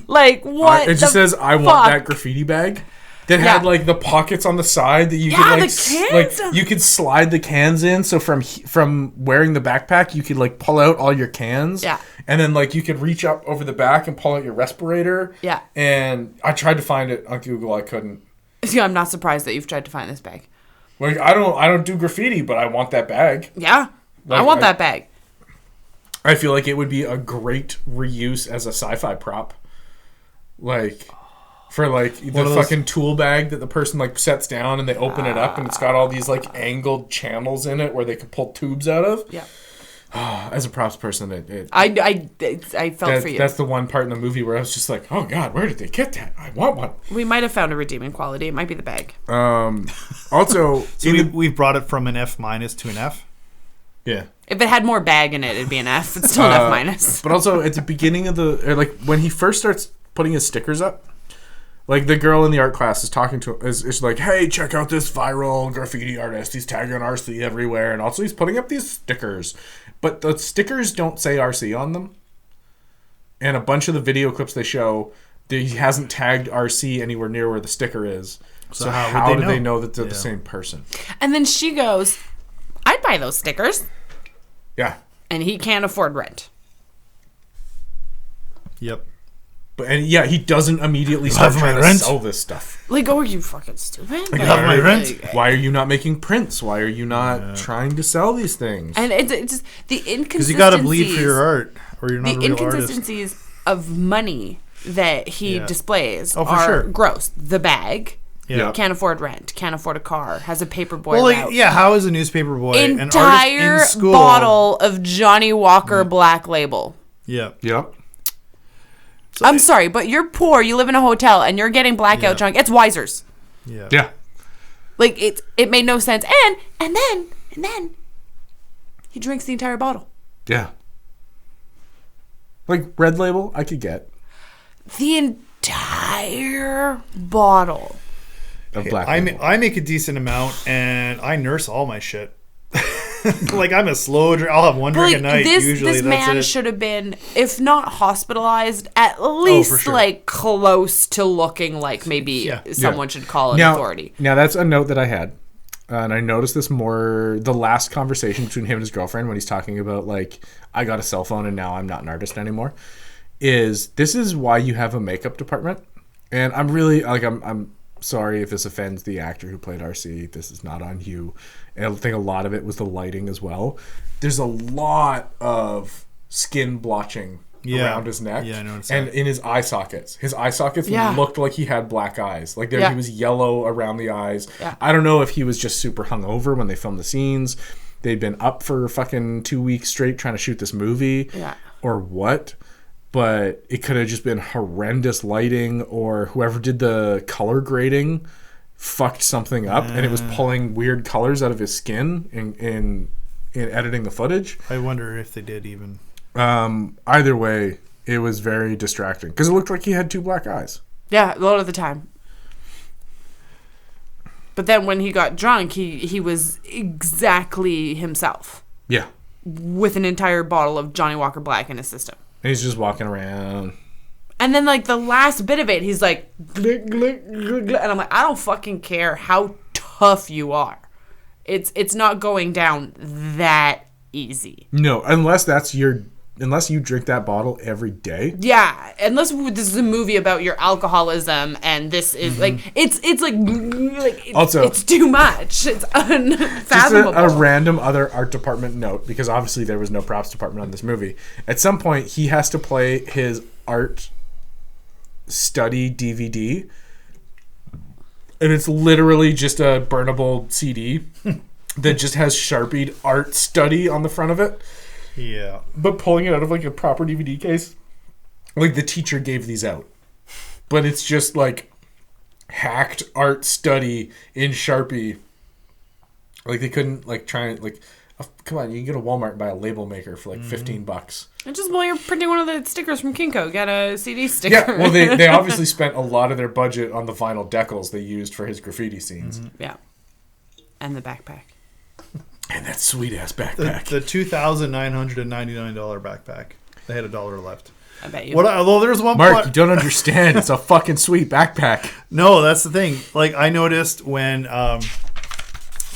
Like, what it just says, I want that graffiti bag. That had like the pockets on the side that you could like you could slide the cans in. So from wearing the backpack, you could like pull out all your cans. Yeah. And then like you could reach up over the back and pull out your respirator. Yeah. And I tried to find it on Google. I couldn't. Yeah, I'm not surprised that you've tried to find this bag. Like I don't do graffiti, but I want that bag. Yeah. Like, I want that bag. I feel like it would be a great reuse as a sci-fi prop. Like. For, like, the fucking tool bag that the person, like, sets down and they open it up and it's got all these, like, angled channels in it where they can pull tubes out of. Yeah. As a props person, I felt for you. That's the one part in the movie where I was just like, oh, God, where did they get that? I want one. We might have found a redeeming quality. It might be the bag. Also... So we've brought it from an F- to an F? Yeah. If it had more bag in it, it'd be an F. It's still an F-. But also, at the beginning of like, when he first starts putting his stickers up, like, the girl in the art class is talking to him, is like, hey, check out this viral graffiti artist. He's tagging RC everywhere. And also he's putting up these stickers. But the stickers don't say RC on them. And a bunch of the video clips they show, he hasn't tagged RC anywhere near where the sticker is. So how do they know that they're the same person? And then she goes, I'd buy those stickers. Yeah. And he can't afford rent. Yep. And yeah, he doesn't immediately start trying to sell this stuff. Like, oh, are you fucking stupid? Like, have my rent. Why are you not making prints? Why are you not trying to sell these things? And it's just the inconsistencies. Because you got to bleed for your art, or you're not a real artist. The inconsistencies of money that he displays are gross. The bag. Yeah. Can't afford rent. Can't afford a car. Has a paper boy route. Yeah, how is a newspaper boy an artist in school? Bottle of Johnny Walker Black Label. Yeah. Yep. So I'm sorry, but you're poor. You live in a hotel, and you're getting blackout drunk. It's Wiser's. Yeah. Yeah. Like it made no sense. And then he drinks the entire bottle. Yeah. Like Red Label, I could get the entire bottle of Black Label. I make a decent amount, and I nurse all my shit. Like, I'm a slow drink. I'll have one drink a night. Usually, this man should have been, if not hospitalized, at least like close to looking like maybe someone should call an authority. Now that's a note that I had, and I noticed this more the last conversation between him and his girlfriend when he's talking about like, I got a cell phone and now I'm not an artist anymore. This is why you have a makeup department, and I'm really like I'm sorry if this offends the actor who played RC. This is not on you. And I think a lot of it was the lighting as well. There's a lot of skin blotching around his neck. Yeah, I noticed and that. in his eye sockets. His eye sockets looked like he had black eyes. Like he was yellow around the eyes. Yeah. I don't know if he was just super hungover when they filmed the scenes. They'd been up for fucking 2 weeks straight trying to shoot this movie. Yeah. Or what. But it could have just been horrendous lighting, or whoever did the color grading fucked something up and it was pulling weird colors out of his skin in editing the footage. I wonder if they did even. Either way, it was very distracting because it looked like he had two black eyes. Yeah, a lot of the time. But then when he got drunk, he was exactly himself. Yeah. With an entire bottle of Johnny Walker Black in his system. And he's just walking around. And then, like, the last bit of it, he's like, glick, glick, glick, glick. And I'm like, I don't fucking care how tough you are. It's not going down that easy. No, unless you drink that bottle every day. Yeah, unless this is a movie about your alcoholism, and this is like it's too much. It's unfathomable. Just a random other art department note, because obviously there was no props department on this movie. At some point, he has to play his art study DVD, and it's literally just a burnable CD that just has Sharpied art study on the front of it. Yeah. But pulling it out of like a proper DVD case, like the teacher gave these out, but it's just like hacked art study in Sharpie. Like they couldn't like try and like, come on, you can get a Walmart and buy a label maker for like $15. And just while you're printing one of the stickers from Kinko, get a CD sticker. Yeah, well, they obviously spent a lot of their budget on the vinyl decals they used for his graffiti scenes. Yeah. And the backpack. And that sweet-ass backpack. The $2,999 backpack. They had $1 left. I bet you. Although there's one Mark, you don't understand. It's a fucking sweet backpack. No, that's the thing. Like, I noticed when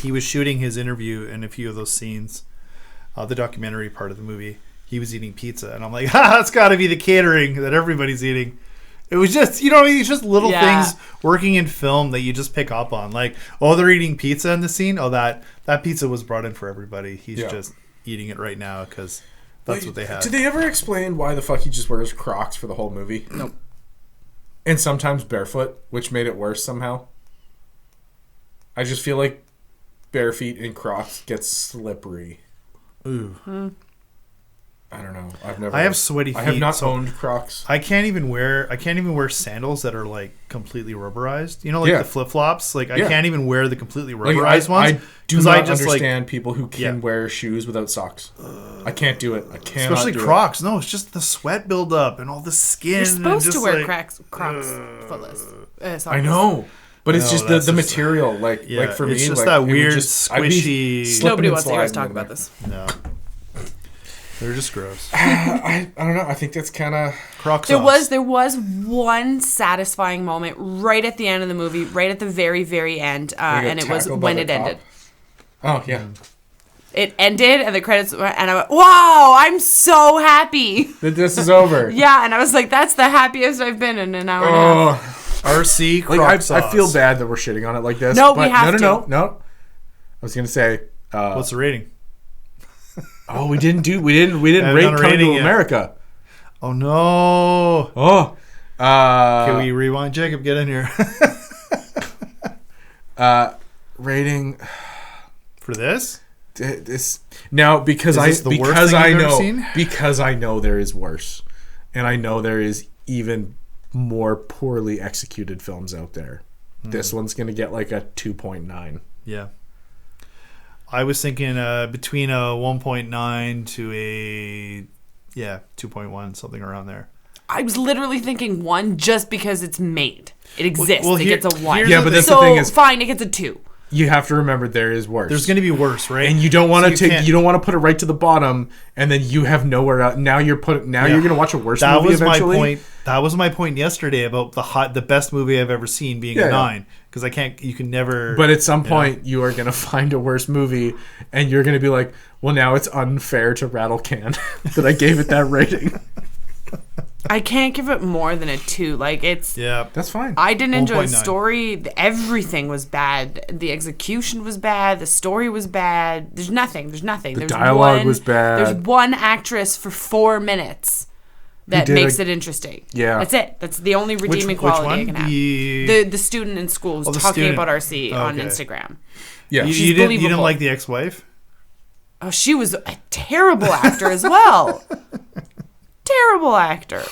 he was shooting his interview in a few of those scenes, the documentary part of the movie, he was eating pizza. And I'm like, that's got to be the catering that everybody's eating. It was just, it's just little things working in film that you just pick up on. Like, they're eating pizza in the scene. That pizza was brought in for everybody. He's just eating it right now because that's what they have. Did they ever explain why the fuck he just wears Crocs for the whole movie? Nope. And sometimes barefoot, which made it worse somehow. I just feel like bare feet in Crocs gets slippery. Ooh. I don't know. I have sweaty feet. I have not owned Crocs. I can't even wear sandals that are like completely rubberized. Like the flip flops. Like I can't even wear the completely rubberized ones. I do not understand people who can wear shoes without socks. I can't do it. I can't. Especially Crocs. No, it's just the sweat buildup and all the skin. You're supposed to wear Crocs footless. I know. But it's just the material, like for me, it's just like, that weird squishy. Nobody wants to hear us talk about this. No, they're just gross. I don't know. I think that's kind of Crocs. There was one satisfying moment right at the end of the movie, right at the very very end, and it was when it ended. Oh yeah. It ended, and the credits went, and I went, "Wow, I'm so happy that this is over." Yeah, and I was like, "That's the happiest I've been in an hour and a half." RC Crocs. I feel bad that we're shitting on it like this. No, we have to. No. I was gonna say. What's the rating? We didn't rate Coming to America. Oh no. Oh. Can we rewind, Jacob? Get in here. Rating for this. Now because I know there is worse, and I know there is even more poorly executed films out there. This one's gonna get like a 2.9. Yeah, I was thinking between a 1.9 to a 2.1, something around there. I was literally thinking 1 just because it's made. It exists. It gets a 1. Yeah, but that's the thing is, fine, it gets a 2. You have to remember there is worse. There's going to be worse, right? And you don't want to you don't want to put it right to the bottom, and then you have nowhere else. Now you're going to watch a worse movie eventually. My point. That was my point yesterday about the best movie I've ever seen being a 9, because you can never. But at some point, you are going to find a worse movie, and you're going to be like, well, now it's unfair to Rattle Can that I gave it that rating. I can't give it more than a 2. Like, it's... Yeah, that's fine. I didn't enjoy the story. Everything was bad. The execution was bad. The story was bad. There's nothing. The dialogue was bad. There's one actress for 4 minutes that makes it interesting. Yeah. That's it. That's the only redeeming quality I can have. The student in school who's talking about RC on Instagram. Yeah. You didn't like the ex-wife? Oh, she was a terrible actor as well. Terrible actor.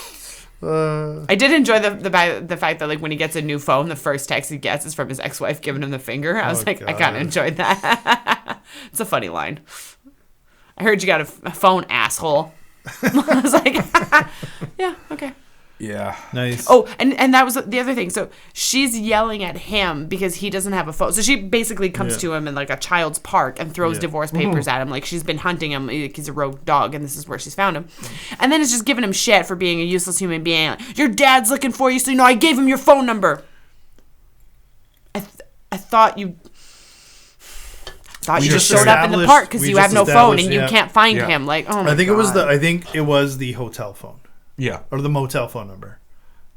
I did enjoy the fact that, like, when he gets a new phone, the first text he gets is from his ex-wife giving him the finger. I was like, God. I kind of enjoyed that. It's a funny line. I heard you got a phone, asshole. I was like, yeah, okay. Yeah. Nice. Oh, and that was the other thing. So she's yelling at him because he doesn't have a phone. So she basically comes to him in like a child's park and throws divorce papers at him. Like, she's been hunting him. Like, he's a rogue dog, and this is where she's found him. And then it's just giving him shit for being a useless human being. Like, your dad's looking for you, so I gave him your phone number. I thought you just showed up in the park because you have no phone and you can't find him. Like, oh my God. I think it was the hotel phone. Yeah. Or the motel phone number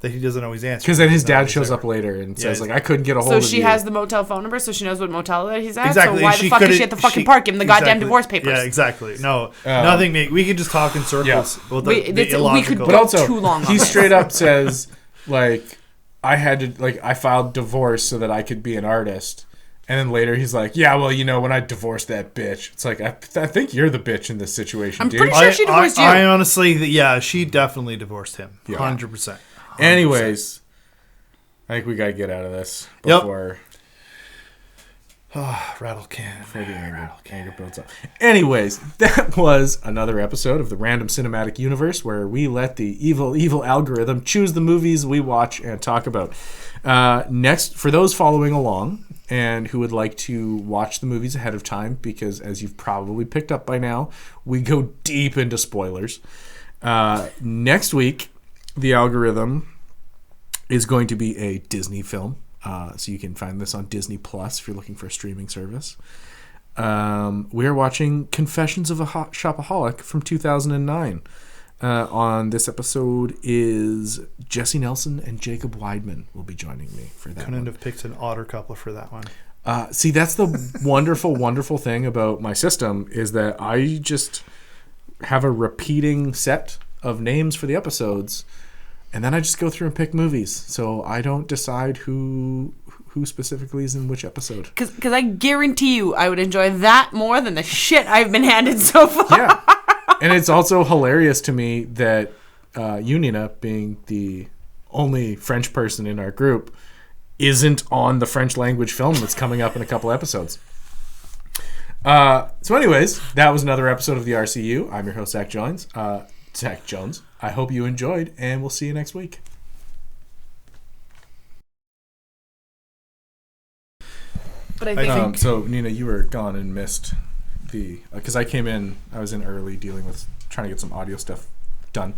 that he doesn't always answer. Because then his dad shows up later and says, like, I couldn't get a hold of you. So she has the motel phone number, so she knows what motel that he's at? Exactly. So why the fuck is she at the fucking park giving the goddamn divorce papers? Yeah, exactly. No, nothing. We could just talk in circles. Yeah. The illogical. We could but also, too long on he straight up says, like, I filed divorce so that I could be an artist. And then later he's like, yeah, well, when I divorced that bitch. It's like, I think you're the bitch in this situation, I'm dude. pretty sure she divorced you. I honestly, she definitely divorced him. 100%. Anyways, I think we got to get out of this before... Rattle Can. Anger builds up. Anyways, that was another episode of the Random Cinematic Universe where we let the evil algorithm choose the movies we watch and talk about. Next, for those following along and who would like to watch the movies ahead of time, because as you've probably picked up by now, we go deep into spoilers. Next week, the algorithm is going to be a Disney film. So you can find this on Disney Plus if you're looking for a streaming service. We are watching Confessions of a Shopaholic from 2009. On this episode is Jesse Nelson and Jacob Weidman will be joining me for that. Couldn't have picked an otter couple for that one. See, that's the wonderful, wonderful thing about my system is that I just have a repeating set of names for the episodes. And then I just go through and pick movies. So I don't decide who specifically is in which episode. Because I guarantee you I would enjoy that more than the shit I've been handed so far. Yeah. And it's also hilarious to me that you, Nina, being the only French person in our group, isn't on the French language film that's coming up in a couple episodes. So anyways, that was another episode of the RCU. I'm your host, Zach Jones. I hope you enjoyed, and we'll see you next week. But I think so, Nina, you were gone and missed the... Because I came in, I was in early dealing with trying to get some audio stuff done.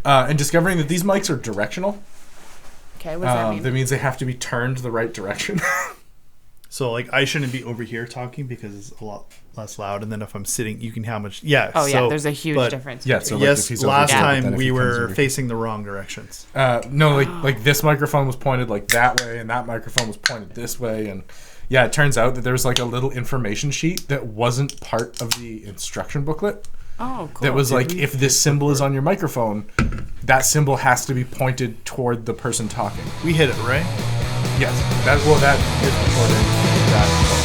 And discovering that these mics are directional. Okay, what does that mean? That means they have to be turned the right direction. So, I shouldn't be over here talking because it's a lot less loud. And then if I'm sitting, you can hear how much... Yeah. Oh, yeah, there's a huge difference. Yeah, so yes, if he's last over here, time we were facing the wrong directions. No, like this microphone was pointed like that way, and that microphone was pointed this way. And yeah, it turns out that there was like a little information sheet that wasn't part of the instruction booklet. Oh, cool. That was if this symbol is on your microphone, that symbol has to be pointed toward the person talking. We hit it, right? Yes. That is recording. That